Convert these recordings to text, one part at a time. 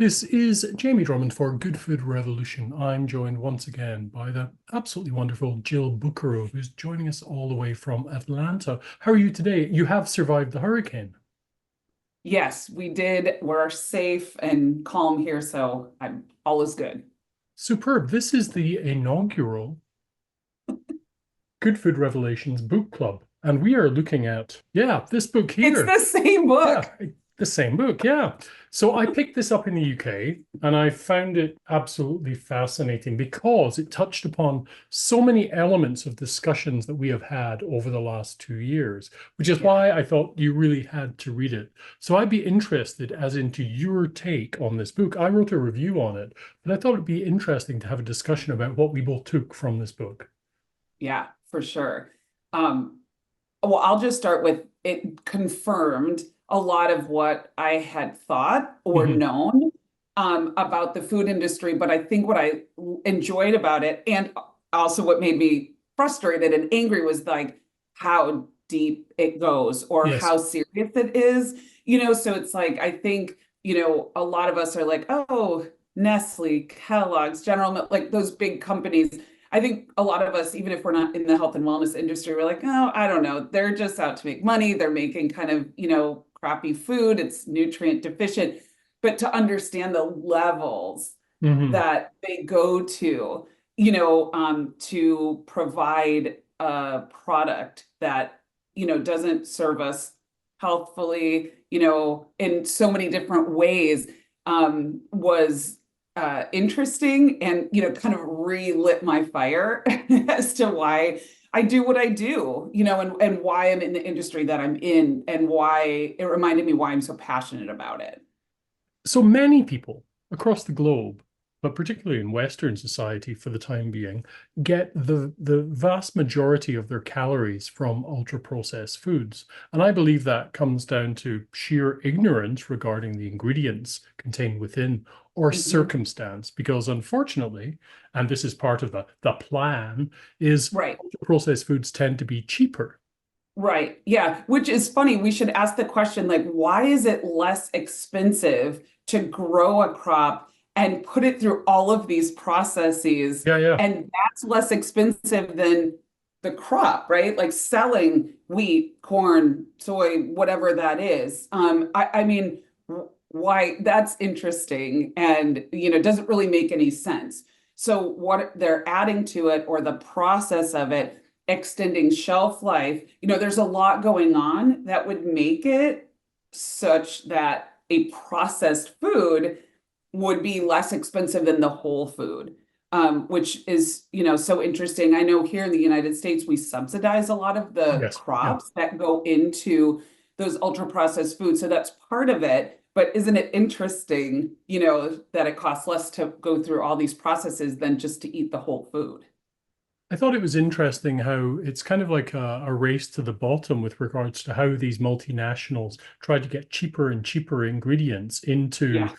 This is Jamie Drummond for Good Food Revolution. I'm joined once again by the absolutely wonderful Jill Bucaro, who's joining us all the way from Atlanta. How are you today? You have survived the hurricane. Yes, we did. We're safe and calm here, so I'm all is good. Superb. This is the inaugural Good Food Revelations book club. And we are looking at, this book It's here. the same Yeah, book. the same book. Yeah. So I picked this up in the UK and I found it absolutely fascinating because it touched upon so many elements of discussions that we have had over the last 2 years, which is Yeah, why I thought you really had to read it. So I'd be interested as into your take on this book. I wrote a review on it, but I thought it'd be interesting to have a discussion about what we both took from this book. yeah, for sure. Um, well, I'll just start with it confirmed a lot of what I had thought or Mhm. known about the food industry. But I think what I enjoyed about it, and also what made me frustrated and angry, was like how deep it goes or Yes. how serious it is. So it's like I think, a lot of us are like, oh, Nestle, Kellogg's, like those big companies. I think a lot of us, even if we're not in the health and wellness industry, we're like, oh, I don't know. They're just out to make money. They're making kind of, crappy food. It's nutrient deficient. But to understand the levels Hmm. that they go to, to provide a product that, doesn't serve us healthfully, in so many different ways, was interesting and kind of relit my fire as to why I do what I do, and why I'm in the industry that I'm in, and why it reminded me why I'm so passionate about it. So many people across the globe, but particularly in Western society for the time being, get the vast majority of their calories from ultra-processed foods. And I believe that comes down to sheer ignorance regarding the ingredients contained within or Mhm. circumstance, because unfortunately, and this is part of the plan, is Right. ultra-processed foods tend to be cheaper. Right. Yeah. Which is funny. We should ask the question, like, why is it less expensive to grow a crop and put it through all of these processes? Yeah, yeah. And that's less expensive than the crop, right? Like selling wheat, corn, soy, whatever that is. I mean, why that's interesting and, doesn't really make any sense. So what they're adding to it, or the process of it, extending shelf life, there's a lot going on that would make it such that a processed food would be less expensive than the whole food, which is, so interesting. I know here in the United States, we subsidize a lot of the Yes. Yeah. crops that go into those ultra processed foods. So that's part of it. But isn't it interesting, that it costs less to go through all these processes than just to eat the whole food? I thought it was interesting how it's kind of like a race to the bottom with regards to how these multinationals try to get cheaper and cheaper ingredients Yeah.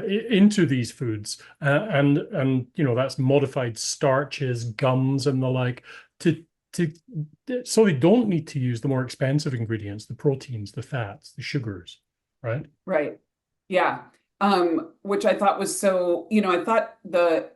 into these foods, and that's modified starches, gums, and the like to to so they don't need to use the more expensive ingredients, the proteins, the fats, the sugars, right? Right. Yeah. Which I thought was so, I thought the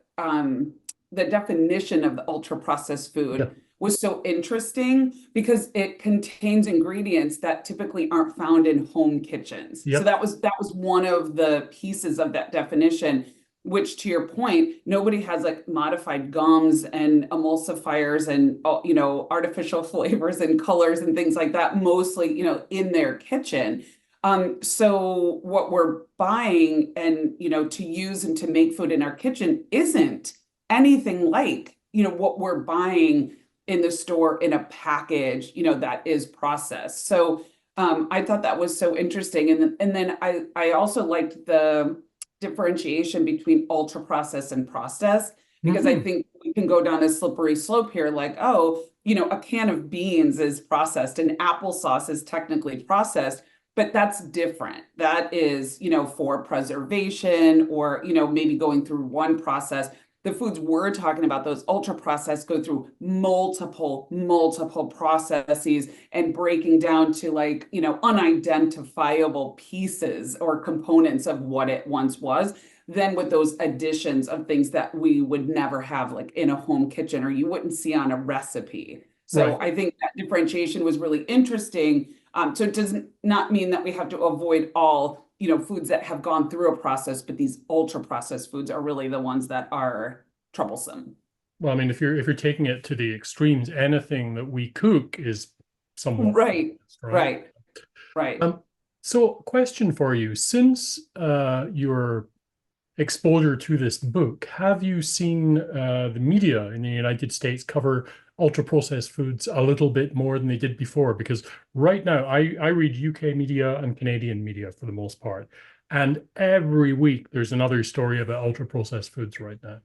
definition of the ultra processed Yeah. food was so interesting because it contains ingredients that typically aren't found in home kitchens. So Yep. that was one of the pieces of that definition, which, to your point, nobody has like modified gums and emulsifiers and artificial flavors and colors and things like that, mostly, in their kitchen. So what we're buying and, to use and to make food in our kitchen isn't anything like, what we're buying in the store in a package, that is processed. So I thought that was so interesting. And then I also liked the differentiation between ultra processed and processed, because I Hmm. think we can go down a slippery slope here, like, oh, a can of beans is processed and applesauce is technically processed, but that's different. That is, for preservation or, maybe going through one process. the foods we're talking about, those ultra processed, go through multiple processes and breaking down to like, unidentifiable pieces or components of what it once was. Then with those additions of things that we would never have like in a home kitchen or you wouldn't see on a recipe. So Right. I think that differentiation was really interesting. So it does not mean that we have to avoid all, foods that have gone through a process, but these ultra processed foods are really the ones that are troublesome. Well, I mean, if you're taking it to the extremes, anything that we cook is somewhat Right, processed, right? right, right. Um, so question for you, since your exposure to this book, have you seen the media in the United States cover ultra processed foods a little bit more than they did before? Because right now I read UK media and Canadian media for the most part, and every week there's another story about ultra processed foods right now.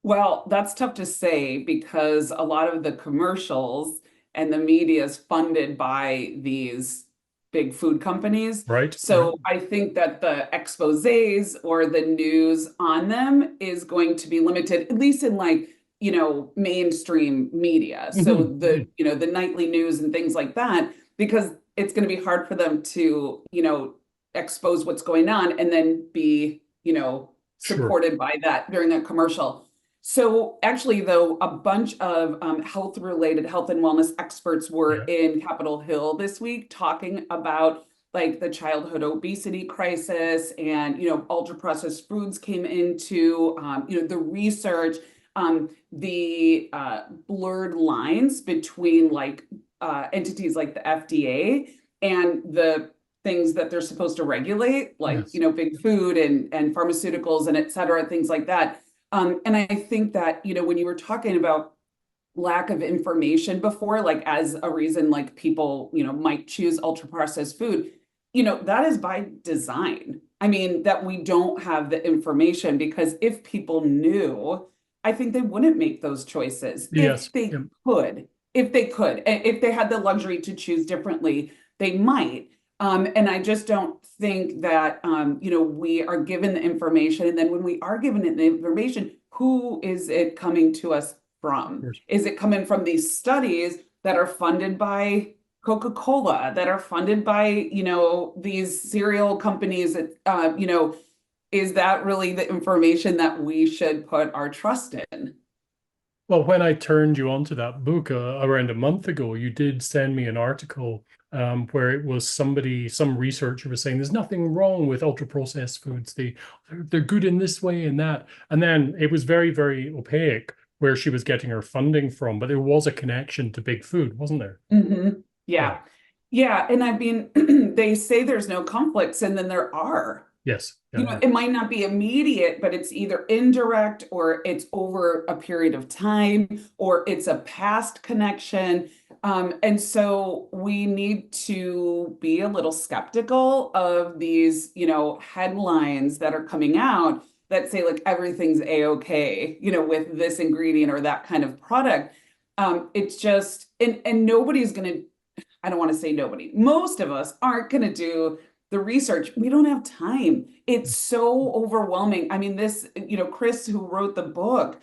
Well, that's tough to say because a lot of the commercials and the media is funded by these big food companies. Right, right. So I think that the exposés or the news on them is going to be limited, at least in like, mainstream media. So Mhm, the, mhm. the nightly news and things like that, because it's going to be hard for them to, expose what's going on and then be, Sure. supported by that during a commercial. So actually, though, a bunch of health-related health and wellness experts were Yeah. in Capitol Hill this week talking about like the childhood obesity crisis and, ultra processed foods came into, the research, the blurred lines between like entities like the FDA and the things that they're supposed to regulate, like, Yes. big food and pharmaceuticals and et cetera, things like that. And I think that, when you were talking about lack of information before, like as a reason, like people, might choose ultra processed food, that is by design. I mean, that we don't have the information because if people knew, I think they wouldn't make those choices Yes. Yeah. if they could, if they had the luxury to choose differently, they might. And I just don't think that we are given the information. And then when we are given the information, who is it coming to us Of from? course. Is it coming from these studies that are funded by Coca-Cola, that are funded by, these cereal companies that, is that really the information that we should put our trust in? Well, when I turned you onto that book around a month ago, you did send me an article where it was some researcher was saying there's nothing wrong with ultra processed foods. They're good in this way and that. And then it was very, very opaque where she was getting her funding from, but there was a connection to big food, wasn't there? Mhm. Yeah. Yeah. Yeah. And I mean, they say there's no conflicts, and then there are. Yes. Yeah. Yeah. It might not be immediate, but it's either indirect or it's over a period of time or it's a past connection. And so we need to be a little skeptical of these, headlines that are coming out that say like everything's a-okay, with this ingredient or that kind of product. It's just, and nobody's going to, I don't want to say nobody, most of us aren't going to do the research. We don't have time. It's so overwhelming. I mean, this, Chris, who wrote the book,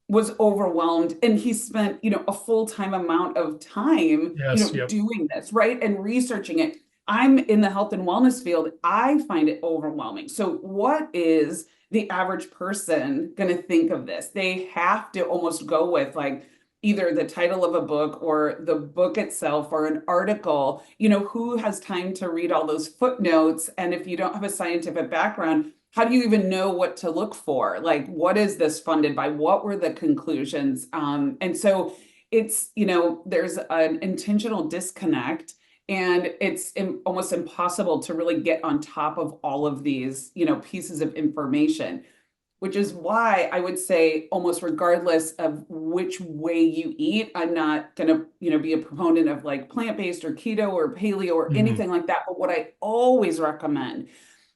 was overwhelmed and he spent, a full-time amount of time, Yes. Yep. doing this, right? And researching it. I'm in the health and wellness field. I find it overwhelming. So what is the average person going to think of this? They have to almost go with like either the title of a book or the book itself or an article. Who has time to read all those footnotes? And if you don't have a scientific background, how do you even know what to look for? Like, what is this funded by? What were the conclusions? And so it's, there's an intentional disconnect, and it's almost impossible to really get on top of all of these, pieces of information, which is why I would say almost regardless of which way you eat, I'm not going to, be a proponent of like plant-based or keto or paleo or Mhm. anything like that. But what I always recommend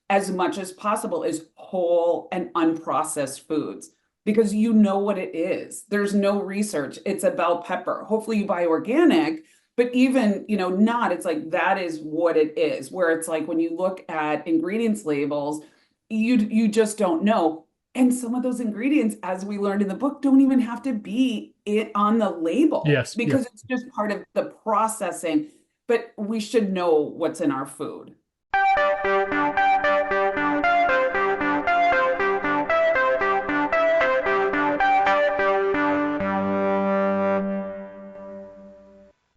as much as possible is whole and unprocessed foods because you know what it is. There's no research. It's a bell pepper. Hopefully you buy organic, but even, not, it's like that is what it is. Where it's like when you look at ingredients labels, you just don't know. And some of those ingredients, as we learned in the book, don't even have to be it on the label Yes. Yeah. because it's just part of the processing. But we should know what's in our food.